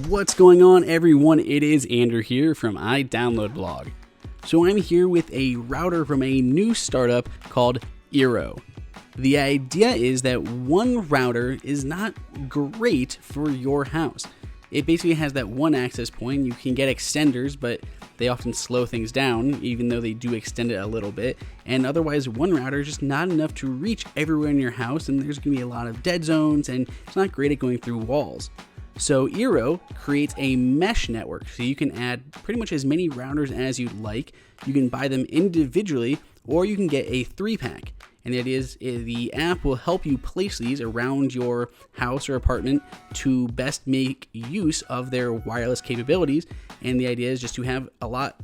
What's going on, everyone? It is Andrew here from iDownloadBlog. So I'm here with a router from a new startup called Eero. The idea is that one router is not great for your house. It basically has that one access point. You can get extenders, but they often slow things down, even though they do extend it a little bit. And otherwise, one router is just not enough to reach everywhere in your house, and there's going to be a lot of dead zones, and it's not great at going through walls. So Eero creates a mesh network, so you can add pretty much as many routers as you'd like. You can buy them individually, or you can get a 3-pack. And the idea is the app will help you place these around your house or apartment to best make use of their wireless capabilities. And the idea is just to have a lot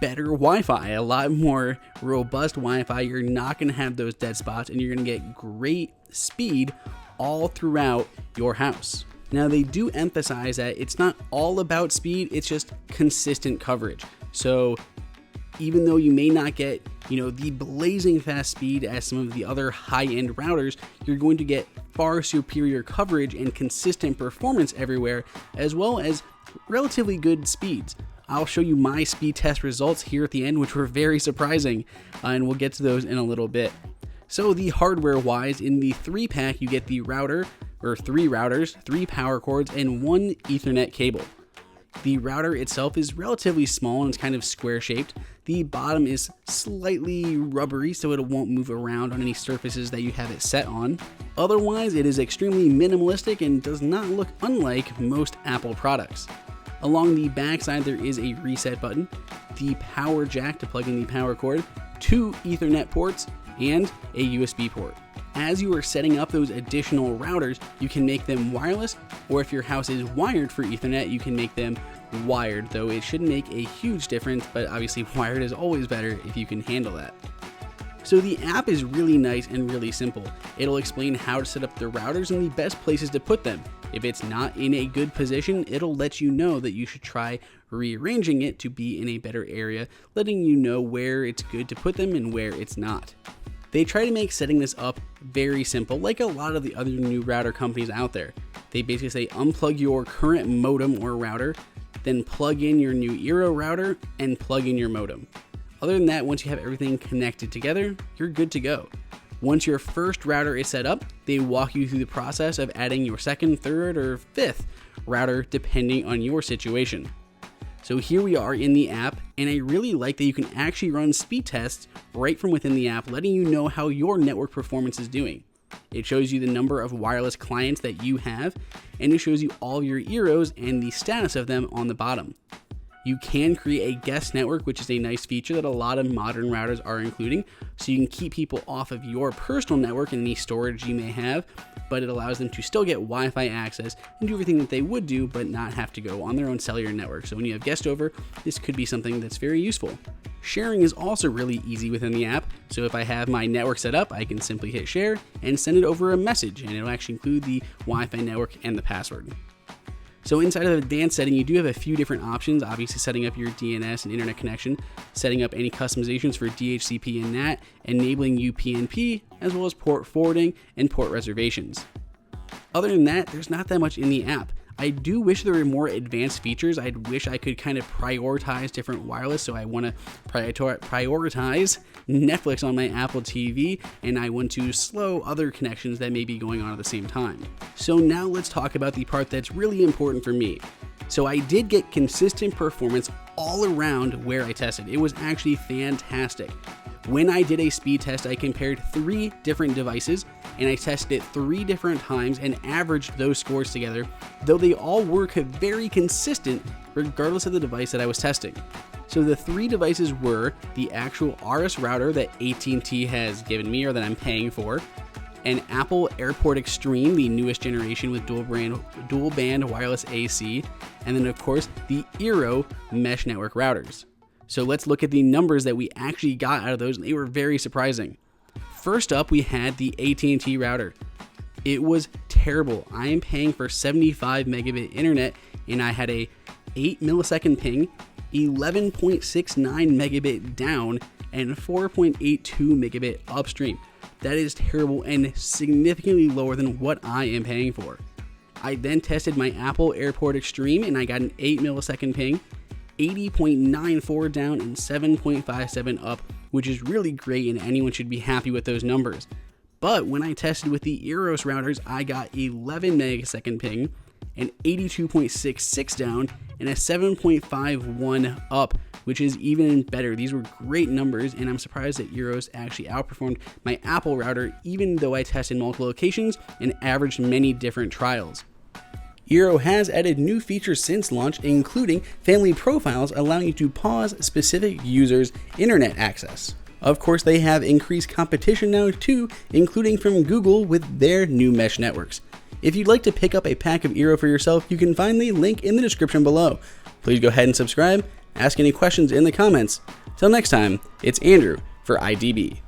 better Wi-Fi, a lot more robust Wi-Fi. You're not going to have those dead spots, and you're going to get great speed all throughout your house. Now, they do emphasize that it's not all about speed, it's just consistent coverage. So even though you may not get, the blazing fast speed as some of the other high-end routers, you're going to get far superior coverage and consistent performance everywhere, as well as relatively good speeds. I'll show you my speed test results here at the end, which were very surprising, and we'll get to those in a little bit. So the hardware-wise, in the 3-pack, you get the router, or 3 routers, 3 power cords, and 1 Ethernet cable. The router itself is relatively small and it's kind of square-shaped. The bottom is slightly rubbery, so it won't move around on any surfaces that you have it set on. Otherwise, it is extremely minimalistic and does not look unlike most Apple products. Along the back side, there is a reset button, the power jack to plug in the power cord, 2 Ethernet ports, and a USB port. As you are setting up those additional routers, you can make them wireless, or if your house is wired for Ethernet, you can make them wired, though it shouldn't make a huge difference, but obviously wired is always better if you can handle that. So the app is really nice and really simple. It'll explain how to set up the routers and the best places to put them. If it's not in a good position, it'll let you know that you should try rearranging it to be in a better area, letting you know where it's good to put them and where it's not. They try to make setting this up very simple, like a lot of the other new router companies out there. They basically say unplug your current modem or router, then plug in your new Eero router and plug in your modem. Other than that, once you have everything connected together, you're good to go. Once your first router is set up, they walk you through the process of adding your second, third, or fifth router depending on your situation. So here we are in the app, and I really like that you can actually run speed tests right from within the app, letting you know how your network performance is doing. It shows you the number of wireless clients that you have, and it shows you all your Eeros and the status of them on the bottom. You can create a guest network, which is a nice feature that a lot of modern routers are including, so you can keep people off of your personal network and any storage you may have, but it allows them to still get Wi-Fi access and do everything that they would do, but not have to go on their own cellular network. So when you have guests over, this could be something that's very useful. Sharing is also really easy within the app, so if I have my network set up, I can simply hit share and send it over a message, and it'll actually include the Wi-Fi network and the password. So inside of the advanced setting, you do have a few different options, obviously setting up your DNS and internet connection, setting up any customizations for DHCP and NAT, enabling UPnP, as well as port forwarding and port reservations. Other than that, there's not that much in the app. I do wish there were more advanced features. I wish I could kind of prioritize different wireless. So I want to prioritize Netflix on my Apple TV, and I want to slow other connections that may be going on at the same time. So now let's talk about the part that's really important for me. So I did get consistent performance all around where I tested. It was actually fantastic. When I did a speed test, I compared 3 different devices, and I tested it 3 different times and averaged those scores together, though they all were very consistent regardless of the device that I was testing. So the 3 devices were the actual RS router that AT&T has given me or that I'm paying for, an Apple AirPort Extreme, the newest generation with dual band wireless AC, and then of course the Eero mesh network routers. So let's look at the numbers that we actually got out of those, and they were very surprising. First up, we had the AT&T router. It was terrible. I am paying for 75 megabit internet, and I had a 8 millisecond ping, 11.69 megabit down, and 4.82 megabit upstream. That is terrible and significantly lower than what I am paying for. I then tested my Apple AirPort Extreme and I got an 8 millisecond ping, 80.94 down and 7.57 up, which is really great and anyone should be happy with those numbers. But when I tested with the Eros routers, I got 11 megasecond ping, an 82.66 down, and a 7.51 up, which is even better. These were great numbers, and I'm surprised that Eros actually outperformed my Apple router, even though I tested multiple locations and averaged many different trials. Eero has added new features since launch, including family profiles allowing you to pause specific users' internet access. Of course, they have increased competition now too, including from Google with their new mesh networks. If you'd like to pick up a pack of Eero for yourself, you can find the link in the description below. Please go ahead and subscribe, ask any questions in the comments. Till next time, it's Andrew for IDB.